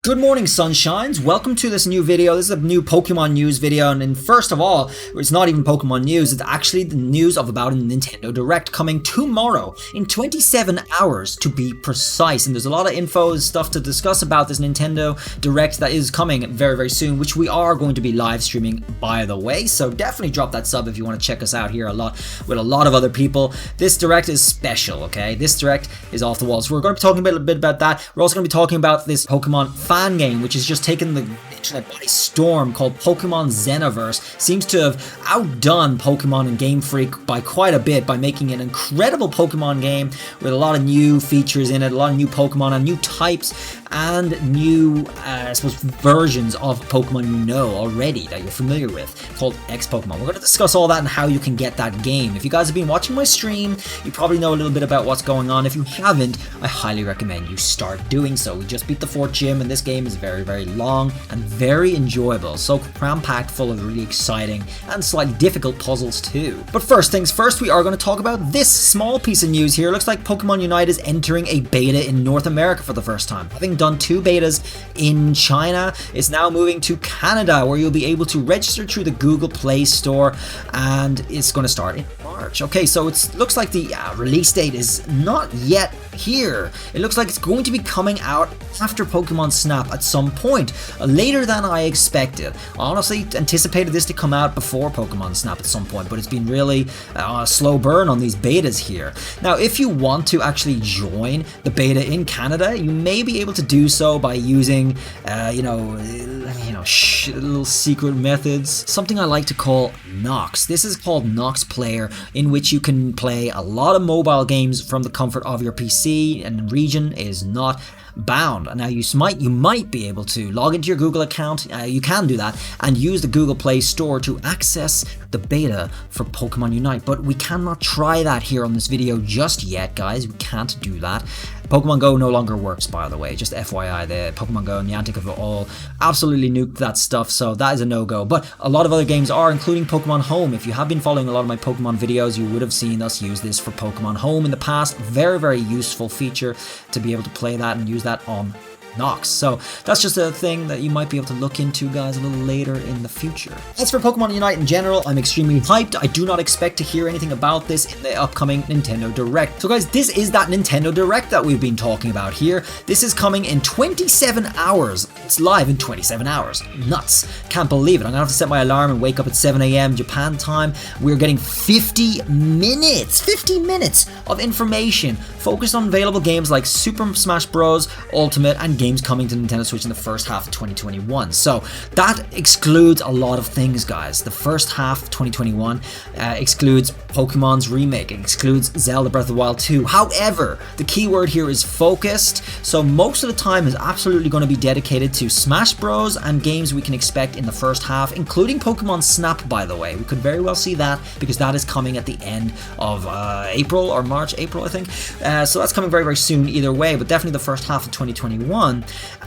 Good morning, sunshines. Welcome to this new video. This is a new Pokemon news video, and first of all, it's not even Pokemon news, it's actually the news of about a Nintendo Direct coming tomorrow in 27 hours to be precise. And there's a lot of info and stuff to discuss about this Nintendo Direct that is coming very, very soon, which we are going to be live streaming, by the way. So definitely drop that sub if you want to check us out here with a lot of other people. This Direct is special, okay? This Direct is off the wall. So we're going to be talking a little bit about that. We're also going to be talking about this Pokemon fan game, which has just taken the internet by storm, called Pokemon Xenoverse. Seems to have outdone Pokemon and Game Freak by quite a bit by making an incredible Pokemon game with a lot of new features in it, a lot of new Pokemon and new types and new, I suppose, versions of Pokemon you know already that you're familiar with, called X-Pokemon. We're going to discuss all that and how you can get that game. If you guys have been watching my stream, you probably know a little bit about what's going on. If you haven't, I highly recommend you start doing so. We just beat the 4th gym, and this game is very, very long and very enjoyable. So cram-packed full of really exciting and slightly difficult puzzles too. But first things first, we are going to talk about this small piece of news here. It looks like Pokemon Unite is entering a beta in North America for the first time. Having done 2 betas in China, it's now moving to Canada, where you'll be able to register through the Google Play Store, and it's going to start in March. Okay, so it looks like the release date is not yet here. It looks like it's going to be coming out after Pokemon Snap at some point, later than I expected. I honestly anticipated this to come out before Pokemon Snap at some point, but it's been really a slow burn on these betas here. Now, if you want to actually join the beta in Canada, you may be able to do so by using, little secret methods. Something I like to call Nox. This is called Nox Player, in which you can play a lot of mobile games from the comfort of your PC, and region is not bound. Now you might be able to log into your Google account, you can do that, and use the Google Play Store to access the beta for Pokemon Unite, but we cannot try that here on this video just yet, guys. We can't do that. Pokemon Go no longer works, by the way, just FYI. The Pokemon Go and Niantic have all absolutely nuked that stuff, so that is a no-go. But a lot of other games are, including Pokemon Home. If you have been following a lot of my Pokemon videos, you would have seen us use this for Pokemon Home in the past. Very, very useful feature to be able to play that and use that on Nox. So that's just a thing that you might be able to look into, guys, a little later in the future. As for Pokemon Unite in general, I'm extremely hyped. I do not expect to hear anything about this in the upcoming Nintendo Direct. So guys, this is that Nintendo Direct that we've been talking about here. This is coming in 27 hours. It's live in 27 hours. Nuts. Can't believe it. I'm gonna have to set my alarm and wake up at 7 a.m. Japan time. We're getting 50 minutes of information focused on available games like Super Smash Bros. Ultimate and games coming to Nintendo Switch in the first half of 2021. So that excludes a lot of things, guys. The first half of 2021 excludes Pokemon's remake, it excludes Zelda Breath of the Wild 2. However, the key word here is focused, so most of the time is absolutely going to be dedicated to Smash Bros. And games we can expect in the first half, including Pokemon Snap, by the way. We could very well see that, because that is coming at the end of April or March, April, I think. So that's coming very, very soon either way, but definitely the first half of 2021.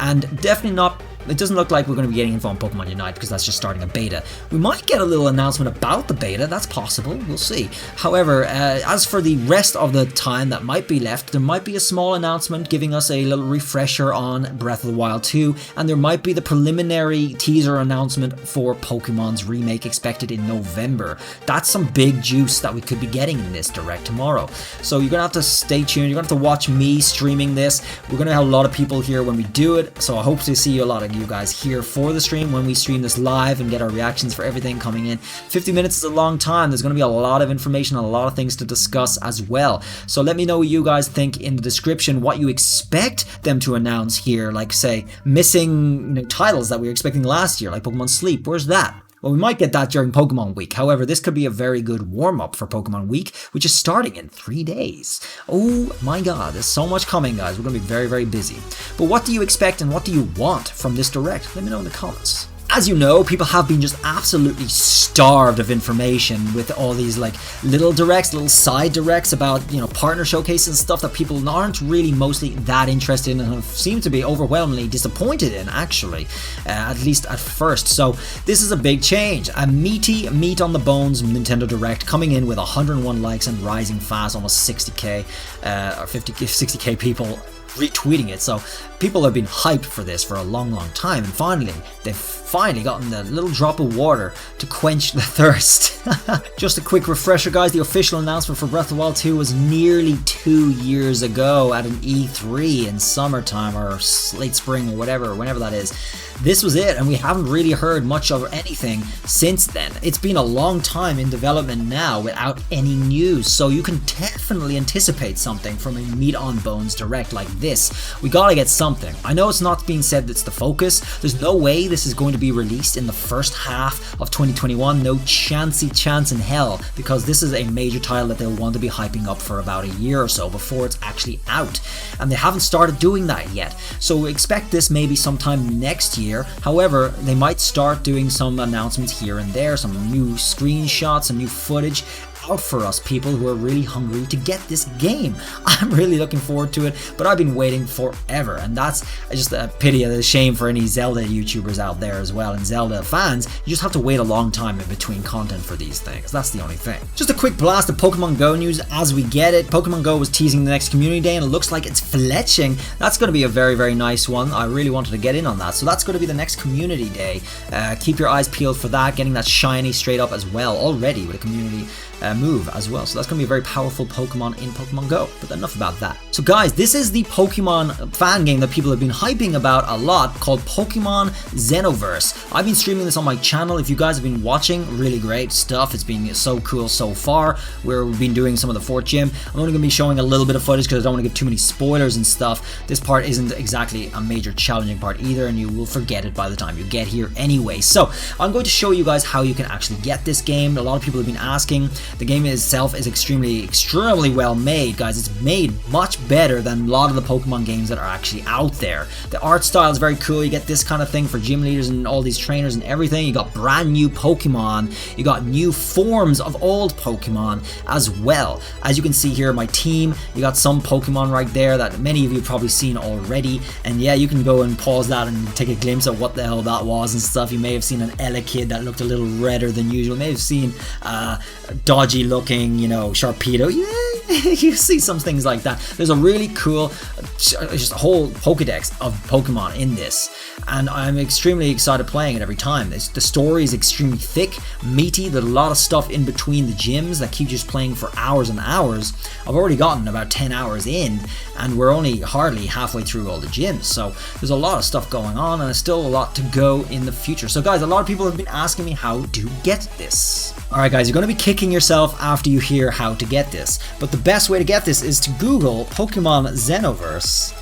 And definitely not, it doesn't look like we're going to be getting info on Pokemon Unite, because that's just starting a beta. We might get a little announcement about the beta, that's possible, we'll see. However, as for the rest of the time that might be left, there might be a small announcement giving us a little refresher on Breath of the Wild 2, and there might be the preliminary teaser announcement for Pokemon's remake expected in November. That's some big juice that we could be getting in this Direct tomorrow. So you're going to have to stay tuned, you're going to have to watch me streaming this. We're going to have a lot of people here when we do it, so I hope to see a lot of you guys here for the stream when we stream this live and get our reactions for everything coming in. 50 minutes is a long time. There's going to be a lot of information and a lot of things to discuss as well. So let me know what you guys think in the description, what you expect them to announce here, like say missing titles that we were expecting last year, like Pokemon Sleep. Where's that? Well, we might get that during Pokemon Week. However, this could be a very good warm-up for Pokemon Week, which is starting in 3 days. Oh my god, there's so much coming, guys. We're going to be very, very busy. But what do you expect and what do you want from this Direct? Let me know in the comments. As you know, people have been just absolutely starved of information with all these like little directs, little side directs about, partner showcases and stuff that people aren't really mostly that interested in and have seemed to be overwhelmingly disappointed in, actually, at least at first. So this is a big change. A meaty, meat on the bones Nintendo Direct coming in with 101 likes and rising fast, almost 60k or 60k people retweeting it. So People have been hyped for this for a long time, and finally, they've finally gotten the little drop of water to quench the thirst. Just a quick refresher, guys, the official announcement for Breath of the Wild 2 was nearly 2 years ago at an E3 in summertime or late spring or whatever, whenever that is. This was it, and we haven't really heard much of anything since then. It's been a long time in development now without any news, so you can definitely anticipate something from a meat on bones direct like this. We gotta get something. I know it's not being said that's the focus. There's no way this is going to be released in the first half of 2021. No chance in hell, because this is a major title that they'll want to be hyping up for about a year or so before it's actually out, and they haven't started doing that yet. So expect this maybe sometime next year. However, they might start doing some announcements here and there, some new screenshots, some new footage out for us people who are really hungry to get this game. I'm really looking forward to it, but I've been waiting forever, and that's just a pity and a shame for any Zelda YouTubers out there as well, and Zelda fans. You just have to wait a long time in between content for these things. That's the only thing. Just a quick blast of Pokemon Go news as we get it. Pokemon Go was teasing the next community day, and it looks like it's fletching. That's going to be a very nice one. I really wanted to get in on that, so that's going to be the next community day. Keep your eyes peeled for that, getting that shiny straight up as well already with a community move as well. So that's going to be a very powerful Pokemon in Pokemon Go. But enough about that. So guys, this is the Pokemon fan game that people have been hyping about a lot, called Pokemon Xenoverse. I've been streaming this on my channel. If you guys have been watching, really great stuff. It's been so cool so far. We've been doing some of the Fort Gym. I'm only going to be showing a little bit of footage because I don't want to give too many spoilers and stuff. This part isn't exactly a major challenging part either, and you will forget it by the time you get here anyway. So I'm going to show you guys how you can actually get this game. A lot of people have been asking. The game itself is extremely well made, guys. It's made much better than a lot of the Pokemon games that are actually out there. The art style is very cool. You get this kind of thing for gym leaders and all these trainers and everything. You got brand new Pokemon. You got new forms of old Pokemon as well. As you can see here, my team, you got some Pokemon right there that many of you have probably seen already. And yeah, you can go and pause that and take a glimpse of what the hell that was and stuff. You may have seen an Elekid that looked a little redder than usual. You may have seen dodgy looking, you know, Sharpedo. Yeah, you see some things like that. There's a really cool, just a whole Pokedex of Pokemon in this, and I'm extremely excited playing it every time. The story is extremely thick, meaty. There's a lot of stuff in between the gyms that keep just playing for hours and hours. I've already gotten about 10 hours in, and we're only hardly halfway through all the gyms, so there's a lot of stuff going on, and there's still a lot to go in the future. So guys, a lot of people have been asking me how to get this. Alright guys, you're going to be kicking yourself after you hear how to get this, but the best way to get this is to Google Pokemon Xenoverse.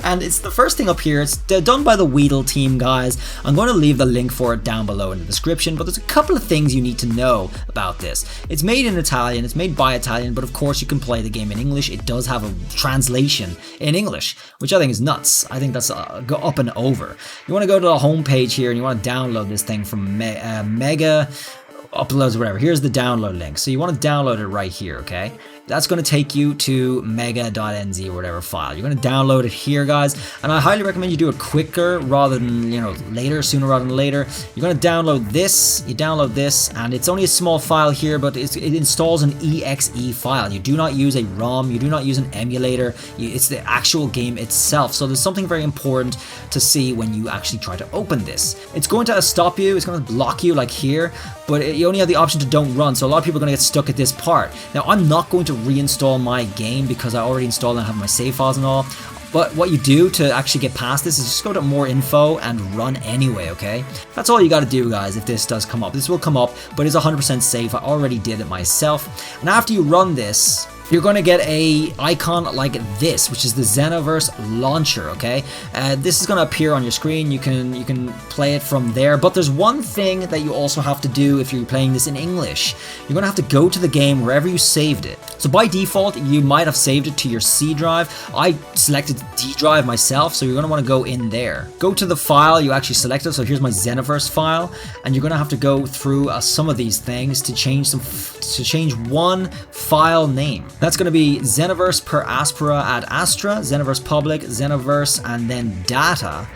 And it's the first thing up here. It's done by the Weedle team, guys. I'm going to leave the link for it down below in the description, but there's a couple of things you need to know about this. It's made in Italian, it's made by Italian, but of course you can play the game in English. It does have a translation in English, which I think is nuts. I think that's go up and over. You want to go to the home page here and you want to download this thing from Mega Uploads, whatever. Here's the download link. So you want to download it right here, okay? That's going to take you to mega.nz or whatever file. You're going to download it here, guys, and I highly recommend you do it quicker rather than, you know, sooner rather than later. You're going to download this, you download this, and it's only a small file here, but it installs an exe file. You do not use a ROM, you do not use an emulator, it's the actual game itself. So there's something very important to see when you actually try to open this. It's going to stop you, it's going to block you like here, but you only have the option to don't run, so a lot of people are going to get stuck at this part. Now, I'm not going to reinstall my game because I already installed and have my save files and all, but what you do to actually get past this is just go to more info and run anyway, okay? That's all you got to do, guys, if this does come up. This will come up, but it's 100% safe. I already did it myself, and after you run this, you're going to get a icon like this, which is the Xenoverse launcher, okay? This is going to appear on your screen. You can play it from there, but there's one thing that you also have to do if you're playing this in English. You're going to have to go to the game wherever you saved it. So by default, you might have saved it to your C drive. I selected D drive myself, so you're going to want to go in there. Go to the file you actually selected. So here's my Xenoverse file, and you're going to have to go through some of these things to change one file name. That's going to be Xenoverse per Aspera ad Astra, Xenoverse public, Xenoverse, and then data.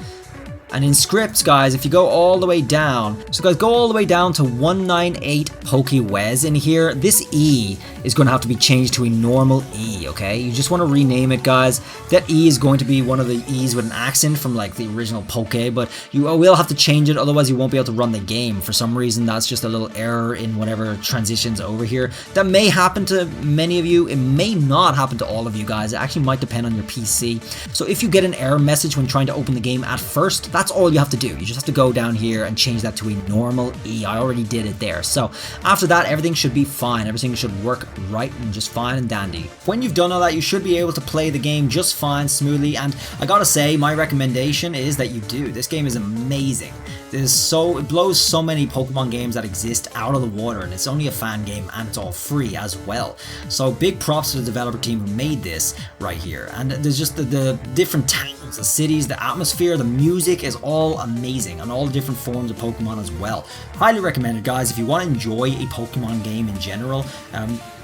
And in scripts, guys, if you go all the way down, so guys, go all the way down to 198 Pokewez in here. This E is going to have to be changed to a normal E, okay? You just want to rename it, guys. That E is going to be one of the E's with an accent from like the original Poke, but you will have to change it, otherwise you won't be able to run the game. For some reason, that's just a little error in whatever transitions over here. That may happen to many of you. It may not happen to all of you guys. It actually might depend on your PC. So if you get an error message when trying to open the game at first, that's all you have to do. You just have to go down here and change that to a normal E. I already did it there. So after that, everything should be fine. Everything should work right and just fine and dandy. When you've done all that, you should be able to play the game just fine, smoothly, and I gotta say, my recommendation is that you do. This game is amazing. It blows so many Pokemon games that exist out of the water, and it's only a fan game and it's all free as well. So big props to the developer team who made this right here. And there's just the different towns, the cities, the atmosphere, the music is all amazing, and all the different forms of Pokemon as well. Highly recommended, guys, if you want to enjoy a Pokemon game in general.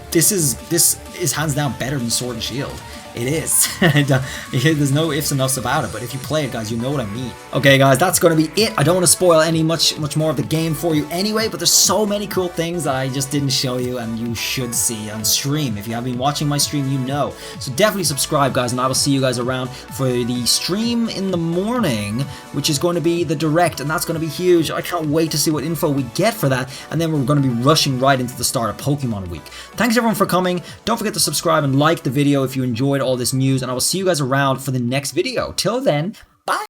This is hands down better than Sword and Shield. It is. There's no ifs and buts about it, but if you play it, guys, you know what I mean. Okay, guys, that's going to be it. I don't want to spoil much more of the game for you anyway, but there's so many cool things that I just didn't show you, and you should see on stream. If you have been watching my stream, you know. So definitely subscribe, guys, and I will see you guys around for the stream in the morning, which is going to be the Direct, and that's going to be huge. I can't wait to see what info we get for that, and then we're going to be rushing right into the start of Pokemon Week. Thanks, everyone, for coming. Don't forget to subscribe and like the video if you enjoyed all this news, and I will see you guys around for the next video. Till then,